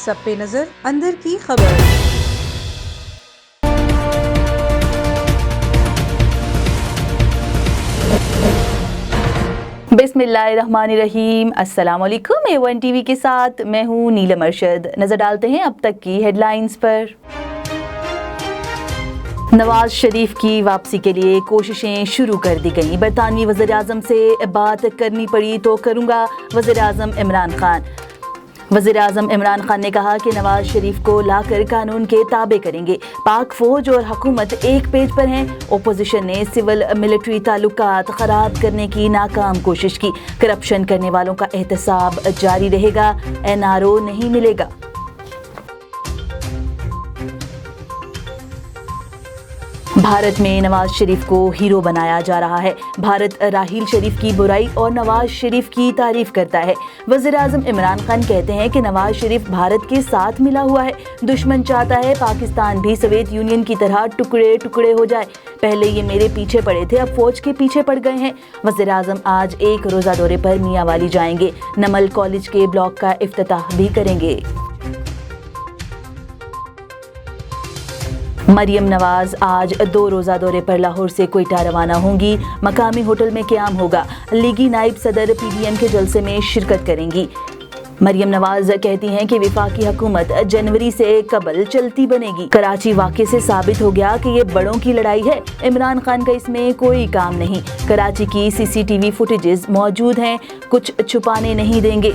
سب پہ نظر اندر کی خبر۔ بسم اللہ الرحمن الرحیم۔ السلام علیکم۔ A1 ٹی وی کے ساتھ میں ہوں نیلم ارشد۔ نظر ڈالتے ہیں اب تک کی ہیڈ لائنز پر۔ نواز شریف کی واپسی کے لیے کوششیں شروع کر دی گئیں۔ برطانوی وزیر اعظم سے بات کرنی پڑی تو کروں گا، وزیر اعظم عمران خان۔ وزیر اعظم عمران خان نے کہا کہ نواز شریف کو لا کر قانون کے تابع کریں گے۔ پاک فوج اور حکومت ایک پیج پر ہیں۔ اپوزیشن نے سول ملٹری تعلقات خراب کرنے کی ناکام کوشش کی۔ کرپشن کرنے والوں کا احتساب جاری رہے گا، NRO نہیں ملے گا۔ بھارت میں نواز شریف کو ہیرو بنایا جا رہا ہے۔ بھارت راحیل شریف کی برائی اور نواز شریف کی تعریف کرتا ہے۔ وزیر اعظم عمران خان کہتے ہیں کہ نواز شریف بھارت کے ساتھ ملا ہوا ہے۔ دشمن چاہتا ہے پاکستان بھی سوویت یونین کی طرح ٹکڑے ٹکڑے ہو جائے۔ پہلے یہ میرے پیچھے پڑے تھے، اب فوج کے پیچھے پڑ گئے ہیں۔ وزیر اعظم آج ایک روزہ دورے پر میاں والی جائیں گے۔ نمل کالج کے بلاک کا افتتاح بھی کریں گے۔ مریم نواز آج 2 روزہ دورے پر لاہور سے کوئٹہ روانہ ہوں گی۔ مقامی ہوٹل میں قیام ہوگا۔ لیگی نائب صدر PDM کے جلسے میں شرکت کریں گی۔ مریم نواز کہتی ہیں کہ وفاقی حکومت جنوری سے قبل چلتی بنے گی۔ کراچی واقعے سے ثابت ہو گیا کہ یہ بڑوں کی لڑائی ہے، عمران خان کا اس میں کوئی کام نہیں۔ کراچی کی CCTV فوٹیجز موجود ہیں، کچھ چھپانے نہیں دیں گے۔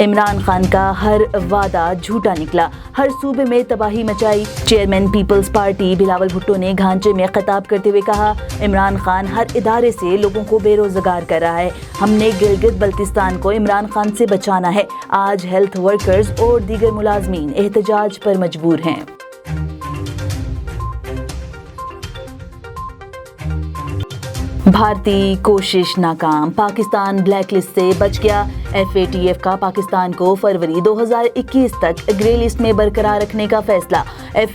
عمران خان کا ہر وعدہ جھوٹا نکلا، ہر صوبے میں تباہی مچائی۔ چیئرمین پیپلز پارٹی بلاول بھٹو نے گھانچے میں خطاب کرتے ہوئے کہا، عمران خان ہر ادارے سے لوگوں کو بے روزگار کر رہا ہے۔ ہم نے گلگت بلتستان کو عمران خان سے بچانا ہے۔ آج ہیلتھ ورکرز اور دیگر ملازمین احتجاج پر مجبور ہیں۔ بھارتی کوشش ناکام، پاکستان بلیک لسٹ سے بچ گیا۔ FATF کا پاکستان کو فروری 2021 تک گرے لسٹ میں برقرار رکھنے کا فیصلہ۔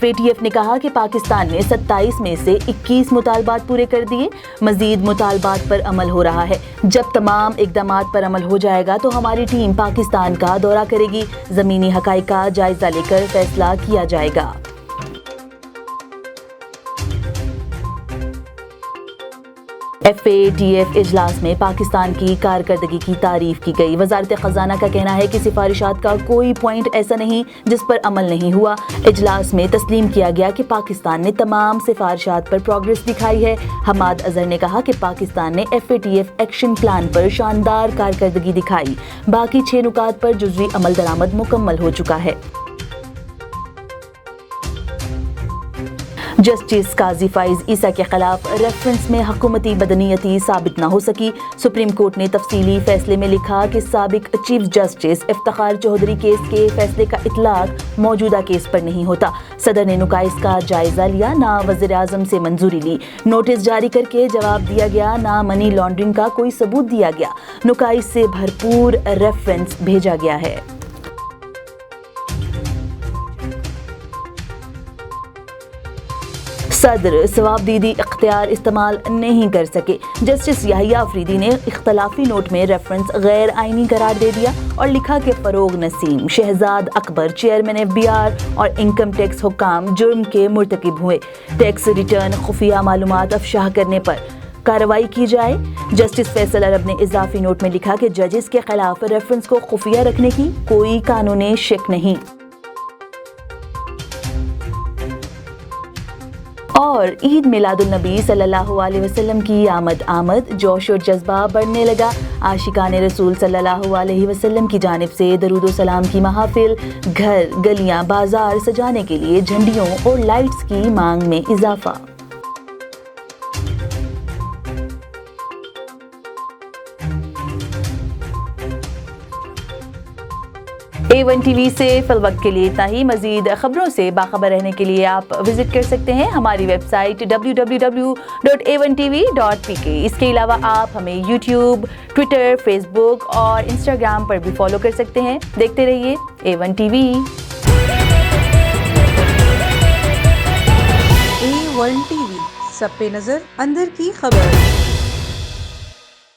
FATF نے کہا کہ پاکستان نے 27 میں سے 21 مطالبات پورے کر دیے، مزید مطالبات پر عمل ہو رہا ہے۔ جب تمام اقدامات پر عمل ہو جائے گا تو ہماری ٹیم پاکستان کا دورہ کرے گی، زمینی حقائق کا جائزہ لے کر فیصلہ کیا جائے گا۔ FATF اجلاس میں پاکستان کی کارکردگی کی تعریف کی گئی۔ وزارت خزانہ کا کہنا ہے کہ سفارشات کا کوئی پوائنٹ ایسا نہیں جس پر عمل نہیں ہوا۔ اجلاس میں تسلیم کیا گیا کہ پاکستان نے تمام سفارشات پر پروگریس دکھائی ہے۔ حماد اظہر نے کہا کہ پاکستان نے FATF ایکشن پلان پر شاندار کارکردگی دکھائی، باقی 6 نکات پر جزوی عمل درآمد مکمل ہو چکا ہے۔ جسٹس قاضی فائز عیسیٰ کے خلاف ریفرنس میں حکومتی بدنیتی ثابت نہ ہو سکی۔ سپریم کورٹ نے تفصیلی فیصلے میں لکھا کہ سابق chief justice Iftikhar Chaudhry case کے فیصلے کا اطلاق موجودہ کیس پر نہیں ہوتا۔ صدر نے نکائص کا جائزہ لیا، نہ وزیر اعظم سے منظوری لی۔ نوٹس جاری کر کے جواب دیا گیا، نہ منی لانڈرنگ کا کوئی ثبوت دیا گیا۔ نکائص سے بھرپور ریفرنس بھیجا گیا ہے۔ صدر ثواب دیدی اختیار استعمال نہیں کر سکے۔ جسٹس یحییٰ آفریدی نے اختلافی نوٹ میں ریفرنس غیر آئینی قرار دے دیا اور لکھا کہ فروغ نسیم، شہزاد اکبر، چیئرمین FBR اور انکم ٹیکس حکام جرم کے مرتکب ہوئے۔ ٹیکس ریٹرن خفیہ معلومات افشا کرنے پر کارروائی کی جائے۔ جسٹس فیصل عرب نے اضافی نوٹ میں لکھا کہ ججز کے خلاف ریفرنس کو خفیہ رکھنے کی کوئی قانونی شک نہیں۔ اور عید میلاد النبی صلی اللہ علیہ وسلم کی آمد جوش اور جذبہ بڑھنے لگا۔ عاشقان رسول صلی اللہ علیہ وسلم کی جانب سے درود و سلام کی محافل، گھر گلیاں بازار سجانے کے لیے جھنڈیوں اور لائٹس کی مانگ میں اضافہ۔ A1 ٹی وی سے فی الوقت کے لیے اتنا ہی۔ مزید خبروں سے باخبر رہنے کے لیے آپ وزٹ کر سکتے ہیں ہماری ویب سائٹ www.a1tv.pk۔ اس کے علاوہ آپ ہمیں YouTube، Twitter، Facebook اور Instagram پر بھی فالو کر سکتے ہیں۔ دیکھتے رہیے A1 T V. A1 T V, سب پہ نظر اندر کی خبر۔